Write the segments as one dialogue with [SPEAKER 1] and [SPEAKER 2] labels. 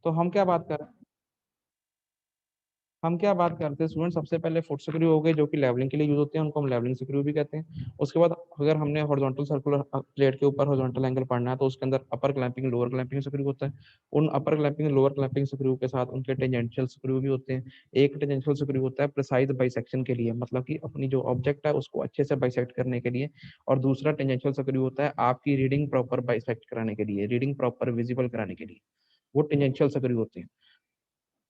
[SPEAKER 1] तो हम क्या बात कर रहे हैं, हम क्या बात करते हैं स्टूडेंट, सबसे पहले फुट स्क्रू हो गए जो कि लेवलिंग के लिए यूज होते हैं, उनको हम लेवलिंग स्क्रू भी कहते हैं। उसके बाद अगर हमने हॉरिजॉन्टल सर्कुलर प्लेट के ऊपर हॉरिजॉन्टल एंगल पढ़ना है तो उसके अंदर अपर क्लैंपिंग लोअर क्लैंपिंग स्क्रू होता है। उन अपर क्लैंपिंग लोअर क्लैंपिंग स्क्रू के साथ उनके टेंजेंशियल स्क्रू भी होते हैं। एक टेंजेंशियल स्क्रू होता है प्रिसाइज बाइसेक्शन के लिए, मतलब कि अपनी जो ऑब्जेक्ट है उसको अच्छे से बाइसेक्ट करने के लिए, और दूसरा टेंजेंशियल स्क्रू होता है आपकी रीडिंग प्रॉपर बाइसेक्ट कराने के लिए, रीडिंग प्रॉपर विजिबल कराने के लिए, वो टेंजेंशियल स्क्रू होते हैं।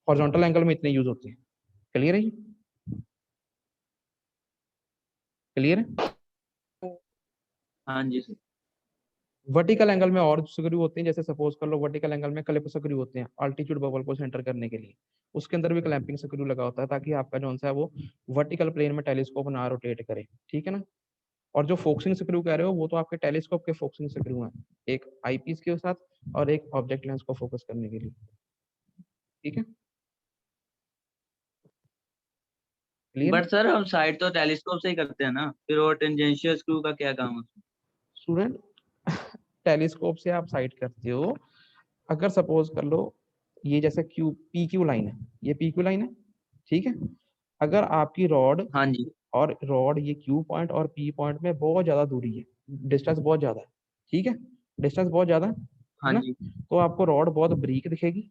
[SPEAKER 1] हॉरिजॉन्टल एंगल में इतने यूज होते हैं। क्लियर है? क्लियर है?
[SPEAKER 2] हाँ जी सर।
[SPEAKER 1] वर्टिकल एंगल में और स्क्रू होते हैं, जैसे सपोज कर लो वर्टिकल एंगल में क्लिप स्क्रू होते हैं अल्टीट्यूड बबल को सेंटर करने के लिए, उसके अंदर भी क्लैंपिंग स्क्रू लगा होता है ताकि आपका जो है वो वर्टिकल प्लेन में टेलीस्कोप ना रोटेट करे। ठीक है ना? और जो फोक्सिंग स्क्रू कह रहे हो वो तो आपके टेलीस्कोप के फोक्सिंग स्क्रू हैं, एक आईपीस के साथ और एक ऑब्जेक्ट लेंस को फोकस करने के लिए। ठीक है? क्लियर?
[SPEAKER 2] बट सर हम साइड तो टेलीस्कोप से ही करते हैं ना, फिर वो टेंजेंशियल स्क्रू का क्या काम है?
[SPEAKER 1] स्टूडेंट टेलीस्कोप से आप साइट करते हो, अगर सपोज कर लो ये जैसे क्यू पी क्यू लाइन है, ये पी क्यू लाइन है, ठीक है? अगर आपकी रॉड
[SPEAKER 2] हाँ जी।
[SPEAKER 1] और रॉड ये क्यू पॉइंट और पी पॉइंट में बहुत ज्यादा दूरी है, डिस्टेंस बहुत ज्यादा है, ठीक है, डिस्टेंस बहुत ज्यादा है
[SPEAKER 2] हाँ
[SPEAKER 1] ना,
[SPEAKER 2] जी।
[SPEAKER 1] तो आपको रॉड बहुत ब्रीक दिखेगी,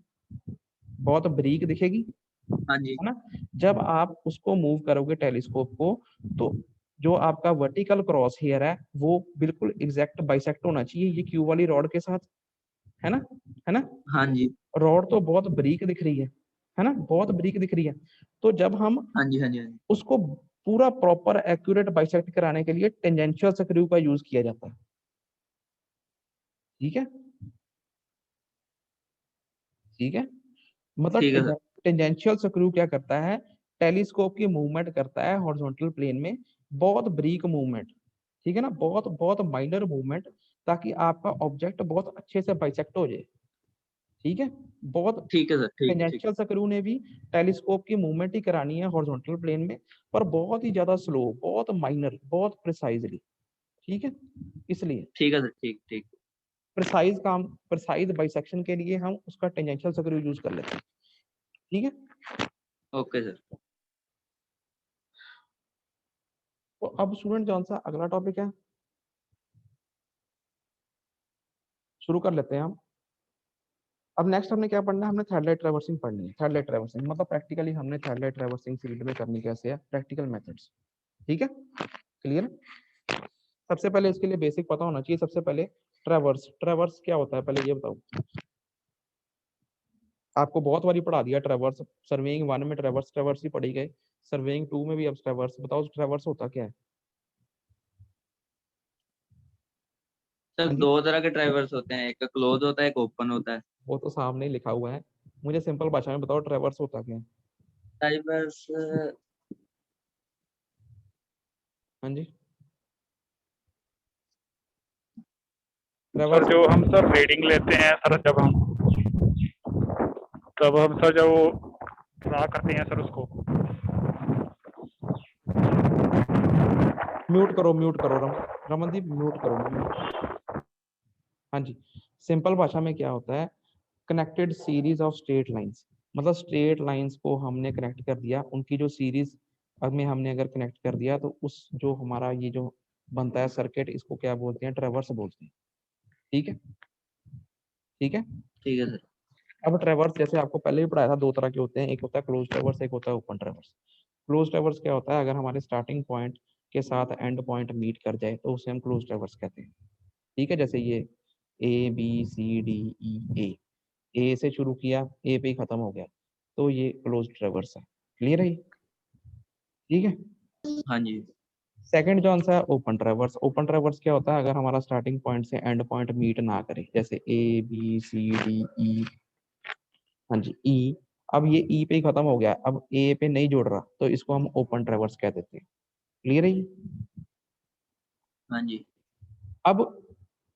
[SPEAKER 1] बहुत ब्रीक दिखेगी,
[SPEAKER 2] हाँ जी।
[SPEAKER 1] है ना? जब आप उसको मूव करोगे टेलीस्कोप को, तो जो आपका वर्टिकल क्रॉस हेयर है वो बिल्कुल एग्जैक्ट बाइसेक्ट होना चाहिए ये क्यू वाली रॉड के साथ, है ना? है ना?
[SPEAKER 2] हाँ जी।
[SPEAKER 1] रॉड तो बहुत ब्रीक दिख रही है ना, बहुत ब्रीक दिख रही है। तो जब हम
[SPEAKER 2] हाँ जी। हाँ जी। हाँ जी।
[SPEAKER 1] उसको पूरा प्रॉपर एक्यूरेट बाइसेक्ट कराने के लिए टेंजेंशियल स्क्रू का यूज किया जाता है। ठीक है? ठीक है?
[SPEAKER 2] ठीक है
[SPEAKER 1] मतलब
[SPEAKER 2] सर।
[SPEAKER 1] टेंजेंशियल स्क्रू क्या करता है, टेलीस्कोप की मूवमेंट करता है हॉरिजॉन्टल प्लेन में, बहुत ब्रीक मूवमेंट, ठीक है ना, बहुत बहुत माइनर मूवमेंट, ताकि आपका ऑब्जेक्ट बहुत अच्छे से बाइसेक्ट हो जाए। ठीक है? बहुत
[SPEAKER 2] ठीक है सर। ठीक ठीक।
[SPEAKER 1] टेंजेंशियल स्क्रू ने भी टेलीस्कोप की मूवमेंट ही करानी है हॉरिजॉन्टल प्लेन में, पर बहुत ही ज्यादा स्लो, बहुत माइनर, बहुत प्रिसाइजली। ठीक है? इसलिए
[SPEAKER 2] ठीक है सर। ठीक ठीक।
[SPEAKER 1] प्रिसाइज काम, प्रिसाइज बाइसेक्शन के लिए हम उसका टेंजेंशियल स्क्रू यूज कर लेते हैं। ठीक है?
[SPEAKER 2] Okay sir.
[SPEAKER 1] तो अब स्टूडेंट जौन सा अगला टॉपिक है शुरू कर लेते हैं हम। अब नेक्स्ट हमने क्या पढ़ना है, हमने थर्ड लाइट ट्रैवर्सिंग पढ़नी है। थर्ड लाइट ट्रैवर्सिंग मतलब प्रैक्टिकली हमने थर्ड लाइट ट्रैवर्सिंग फील्ड में करनी कैसे है, प्रैक्टिकल मेथड्स। ठीक है? क्लियर? सबसे पहले इसके लिए बेसिक पता होना चाहिए। सबसे पहले ट्रैवर्स, ट्रैवर्स क्या होता है पहले ये बताओ। आपको बहुत बारी पढ़ा दिया ट्रैवर्स, सर्वेइंग 1 में ट्रैवर्स ट्रैवर्स ही पढ़ी गए, सर्वेइंग 2 में भी अब ट्रैवर्स। बताओ ट्रैवर्स होता क्या है?
[SPEAKER 2] सर
[SPEAKER 1] हाँ जी,
[SPEAKER 2] दो तरह के ड्राइवर्स होते हैं, एक क्लोज होता है एक ओपन होता है।
[SPEAKER 1] वो तो सामने ही लिखा हुआ है, मुझे सिंपल भाषा में बताओ ट्रैवर्स होता क्या है?
[SPEAKER 2] ड्राइवर्स।
[SPEAKER 1] हाँ जी,
[SPEAKER 3] सर
[SPEAKER 1] ट्रैवर्स।
[SPEAKER 3] जो हम सर रीडिंग लेते हैं सर, जब हम सर जब वो ड्रा करते हैं सर उसको।
[SPEAKER 1] म्यूट करो रमनदीप, म्यूट करो। हाँ जी, सिंपल भाषा में क्या होता है, connected series of straight lines, मतलब स्ट्रेट लाइंस को हमने कनेक्ट कर दिया, उनकी जो सीरीज में हमने अगर कनेक्ट कर दिया तो उस जो हमारा ये जो बनता है सर्किट, इसको क्या बोलते हैं, ट्रैवर्स बोलते हैं। ठीक है? ठीक है?
[SPEAKER 2] ठीक है सर।
[SPEAKER 1] अब ट्रैवर्स जैसे आपको पहले ही पढ़ाया था, दो तरह के होते हैं, एक होता है क्लोज ट्रैवर्स, एक होता है ओपन ट्रैवर्स। क्लोज ट्रैवर्स क्या होता है, अगर हमारे स्टार्टिंग पॉइंट के साथ एंड पॉइंट मीट कर जाए तो उसे हम क्लोज ट्रैवर्स कहते हैं। ठीक है? जैसे ये ABCDEA, ए से शुरू किया, ए पे ही खत्म हो गया, तो ये क्लोज ट्रैवर्स है। क्लियर है? ठीक है?
[SPEAKER 2] हाँ जी।
[SPEAKER 1] सेकंड जो आंसर है ओपन ट्रैवर्स। ओपन ट्रैवर्स क्या होता है, अगर हमारा स्टार्टिंग पॉइंट से एंड पॉइंट मीट ना करे, जैसे ABCDE, हाँ जी ई, अब ये ई पे ही खत्म हो गया, अब ए पे नहीं जोड़ रहा, तो इसको हम ओपन ट्रैवर्स कह देते हैं। क्लियर है?
[SPEAKER 2] हाँ जी।
[SPEAKER 1] अब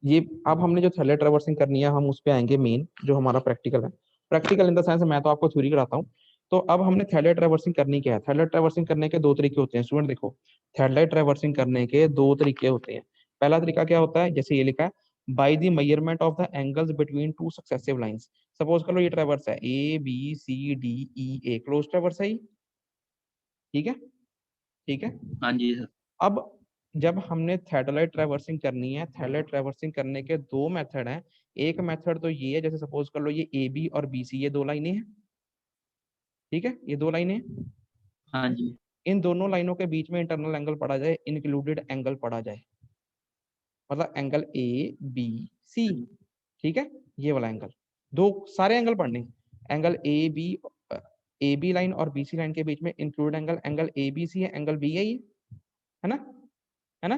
[SPEAKER 1] ये, अब हमने जो थैलेट ट्रैवर्सिंग करनी है हम उस पे आएंगे मेन, जो हमारा प्रैक्टिकल है। प्रैक्टिकल इन द सेंस मैं तो आपको थ्योरी कराता हूँ। तो अब हमने थैलेट ट्रैवर्सिंग करनी क्या है, थैलेट ट्रैवर्सिंग करने के दो तरीके होते हैं स्टूडेंट, देखो थैलेट ट्रैवर्सिंग करने के दो तरीके होते हैं। पहला तरीका क्या होता है, जैसे ये लिखा है, by the measurement of the angles between two successive lines. Suppose कर लो ये ट्रैवर्स है A B C D E A, close traverse है ये, ठीक है, ठीक है।
[SPEAKER 2] हाँ जी सर।
[SPEAKER 1] अब जब हमने थेडोलाइट ट्रैवर्सिंग करनी है, थेडोलाइट ट्रैवर्सिंग करने के दो मेथड हैं। एक मेथड तो ये है, जैसे सपोज कर लो ये ए बी और बी सी ये दो लाइनें हैं, ठीक है, ये दो लाइनें हैं।
[SPEAKER 2] हाँ जी।
[SPEAKER 1] इन दोनों लाइनों के बीच में इंटरनल एंगल पढ़ा जाए, इंक्लूडेड एंगल पढ़ा जाए, मतलब एंगल ए बी सी, ठीक है, ये वाला एंगल, दो सारे एंगल पढ़ने, एंगल ए बी लाइन और बी सी लाइन के बीच में include angle, angle A B C है, एंगल बी है ये, है ना, है ना।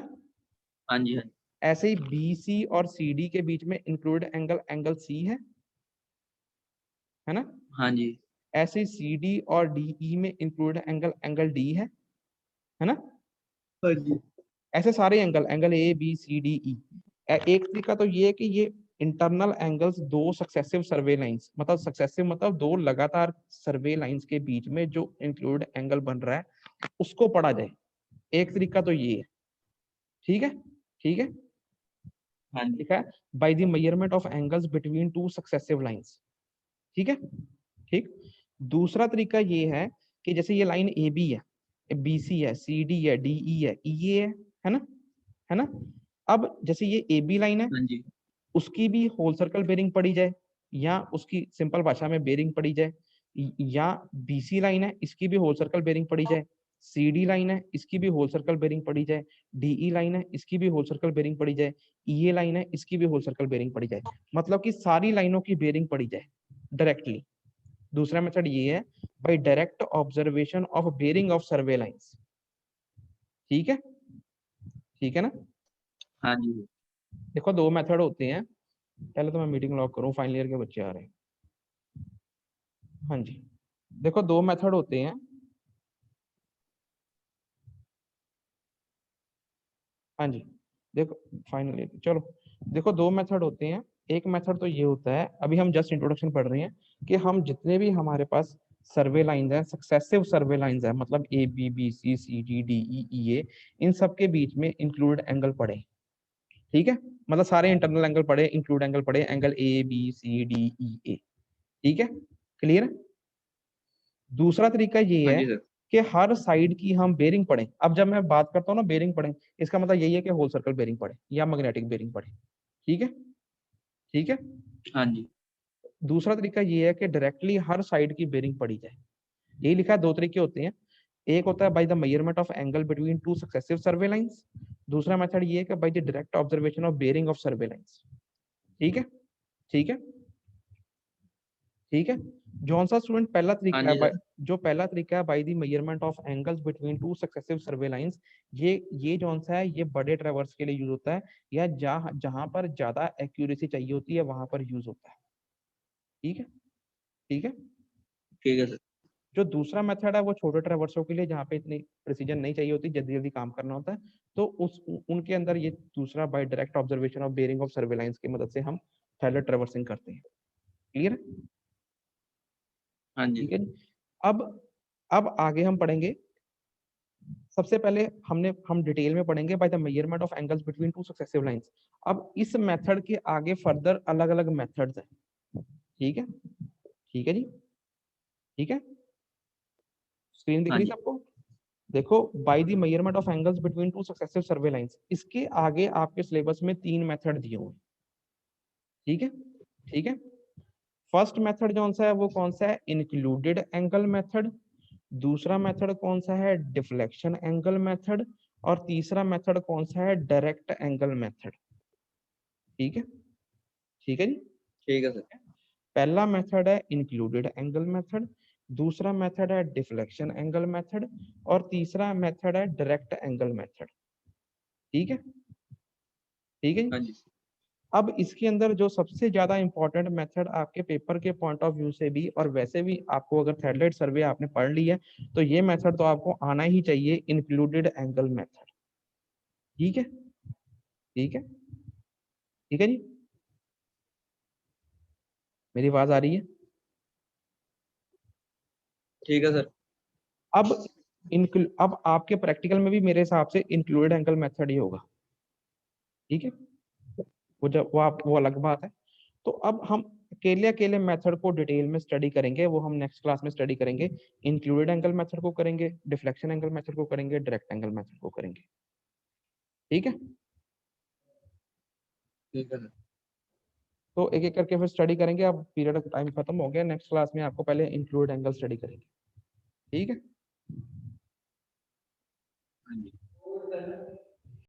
[SPEAKER 2] हाँ जी। हाँ जी।
[SPEAKER 1] ऐसे ही बी सी और सी डी के बीच में इंक्लूड एंगल, एंगल सी है ना।
[SPEAKER 2] हाँ जी।
[SPEAKER 1] ऐसे ही सी डी और डी ई में इंक्लूड एंगल, एंगल डी है ना।
[SPEAKER 2] हाँ जी।
[SPEAKER 1] ऐसे सारे angle, angle A B C D E. एक तरीका तो ये है कि ये इंटरनल एंगल्स दो सक्सेसिव सर्वे लाइंस, मतलब सक्सेसिव मतलब दो लगातार सर्वे लाइंस के बीच में जो इंक्लूड एंगल बन रहा है उसको पढ़ा जाए। एक तरीका तो ये है, ठीक है, ठीक है,
[SPEAKER 2] हाँ जी।
[SPEAKER 1] ठीक है, by the measurement of angles between two successive lines, ठीक है, ठीक। दूसरा तरीका ये है कि जैसे ये लाइन ए बी है, बी सी है, सी डी है, डी ई है, ई है ना, है ना। अब जैसे ये ए बी लाइन है,
[SPEAKER 2] हाँ जी।
[SPEAKER 1] उसकी भी होल सर्कल बेरिंग पड़ी जाए, या उसकी सिंपल भाषा में बेरिंग पड़ी जाए, या बीसी लाइन है इसकी भी होल सर्कल बेरिंग पड़ी जाए, सी डी लाइन है इसकी भी होल सर्कल बेरिंग पड़ी जाए, डीई लाइन है इसकी भी होल सर्कल बेरिंग पड़ी जाए, ई लाइन है इसकी भी होल सर्कल बेरिंग पड़ी जाए, मतलब कि सारी लाइनों की बेरिंग पड़ी जाए डायरेक्टली। दूसरा मेथड ये है by direct observation of bearing of survey lines, ठीक है, ठीक है ना।
[SPEAKER 2] हाँ जी।
[SPEAKER 1] देखो दो मेथड होते हैं, पहले तो मैं मीटिंग लॉक करूं, फाइनल ईयर के बच्चे आ रहे हैं। हाँ जी, देखो दो मेथड होते हैं, हाँ जी, देखो फाइनल ईयर, चलो देखो दो मेथड होते हैं। एक मेथड तो ये होता है, अभी हम जस्ट इंट्रोडक्शन पढ़ रहे हैं, कि हम जितने भी हमारे पास सर्वे लाइंस हैं, सक्सेसिव सर्वे लाइंस हैं, मतलब A B B C C D D E A, इन सब के बीच में इंक्लूड एंगल पड़े, ठीक है, मतलब सारे इंटरनल एंगल पड़े, इंक्लूड एंगल पड़े, angle A B C D E A, ठीक है, क्लियर। दूसरा तरीका ये
[SPEAKER 2] हाँ
[SPEAKER 1] है
[SPEAKER 2] जी सर।
[SPEAKER 1] कि हर साइड की हम बेरिंग पढ़ें। अब जब मैं बात करता हूँ ना बेरिंग पढ़ें, इसका मतलब यही है कि होल सर्कल बेरिंग पढ़े या मैग्नेटिक बेरिंग पढ़े, ठीक है, ठीक है।
[SPEAKER 2] हाँ जी।
[SPEAKER 1] दूसरा तरीका ये है कि डायरेक्टली हर साइड की बेरिंग पढ़ी जाए। यही लिखा है, दो तरीके होते हैं, एक होता है by the measurement of angle between two successive survey lines, दूसरा मेथड ये है कि by the direct observation of bearing of survey lines, ठीक है, ठीक है, ठीक है। जौन सा स्टूडेंट पहला
[SPEAKER 2] हाँ
[SPEAKER 1] तरीका
[SPEAKER 2] जी
[SPEAKER 1] है,
[SPEAKER 2] सर।
[SPEAKER 1] जो पहला तरीका है by the measurement of angles between two successive survey lines, ये जौन सा है ये बड़े ट्रैवर्स के लिए यूज होता है, या जहां पर ज्यादा एक्यूरेसी चाहिए होती है वहां पर यूज होता है, ठीक है, ठीक है।
[SPEAKER 2] ठीक है सर।
[SPEAKER 1] जो दूसरा मेथड है वो छोटे ट्रैवर्सों के लिए, जहाँ पे इतनी प्रिसीजन नहीं चाहिए होती, जल्दी जल्दी काम करना होता है, तो उनके अंदर ये दूसरा by direct observation of bearing of survey lines की मदद से हम थैलर ट्रैवर्सिंग करते हैं, क्लियर,
[SPEAKER 2] हाँ जी
[SPEAKER 1] ठीक है
[SPEAKER 2] सर।
[SPEAKER 1] जी। अब आगे हम पढ़ेंगे, सबसे पहले हम डिटेल में पढ़ेंगे bye the measurement of angles between two successive lines. अब इस मेथड के आगे फर्दर अलग अलग मेथड्स हैं, ठीक है, ठीक है जी, ठीक है। स्क्रीन दिख
[SPEAKER 2] हाँ
[SPEAKER 1] रही
[SPEAKER 2] जी।
[SPEAKER 1] सबको। देखो bye the measurement of angles between two successive survey lines, इसके आगे आपके सिलेबस में तीन मेथड दिए हुए हैं, ठीक है, ठीक है। फर्स्ट मेथड कौन सा है, वो कौन सा है, इंक्लूडेड एंगल मेथड। दूसरा मेथड कौन सा है, डिफ्लेक्शन एंगल मेथड। और तीसरा मेथड कौन सा है, डायरेक्ट एंगल मेथड, ठीक है, ठीक है जी।
[SPEAKER 2] ठीक है सर।
[SPEAKER 1] पहला मेथड है इंक्लूडेड एंगल मेथड, दूसरा मेथड है डिफ्लेक्शन एंगल मेथड, और तीसरा मेथड है डायरेक्ट एंगल मेथड, ठीक है, ठीक है
[SPEAKER 2] हाँ
[SPEAKER 1] जी।
[SPEAKER 2] जी।
[SPEAKER 1] अब इसके अंदर जो सबसे ज्यादा इंपॉर्टेंट मेथड आपके पेपर के पॉइंट ऑफ व्यू से भी, और वैसे भी आपको अगर थेडलाइट सर्वे आपने पढ़ ली है तो ये मेथड तो आपको आना ही चाहिए, इंक्लूडेड एंगल मेथड, ठीक है, ठीक है, ठीक है जी। मेरी आवाज आ रही है।
[SPEAKER 2] ठीक है सर।
[SPEAKER 1] अब आपके प्रैक्टिकल में भी मेरे हिसाब से इंक्लूडेड एंगल मेथड ही होगा, ठीक है, वो जब वो अलग बात है। तो अब हम अकेले अकेले मेथड को डिटेल में स्टडी करेंगे, वो हम नेक्स्ट क्लास में स्टडी करेंगे। इंक्लूडेड एंगल मेथड को करेंगे, डिफ्लेक्शन एंगल मेथड को करेंगे, डायरेक्ट एंगल मेथड को करेंगे। ठीक है,
[SPEAKER 4] ठीक है सर।
[SPEAKER 1] तो एक एक करके फिर स्टडी करेंगे। अब पीरियड का टाइम खत्म हो गया, नेक्स्ट क्लास में आपको पहले इंक्लूड एंगल स्टडी करेंगे। ठीक है।
[SPEAKER 4] हाँ जी।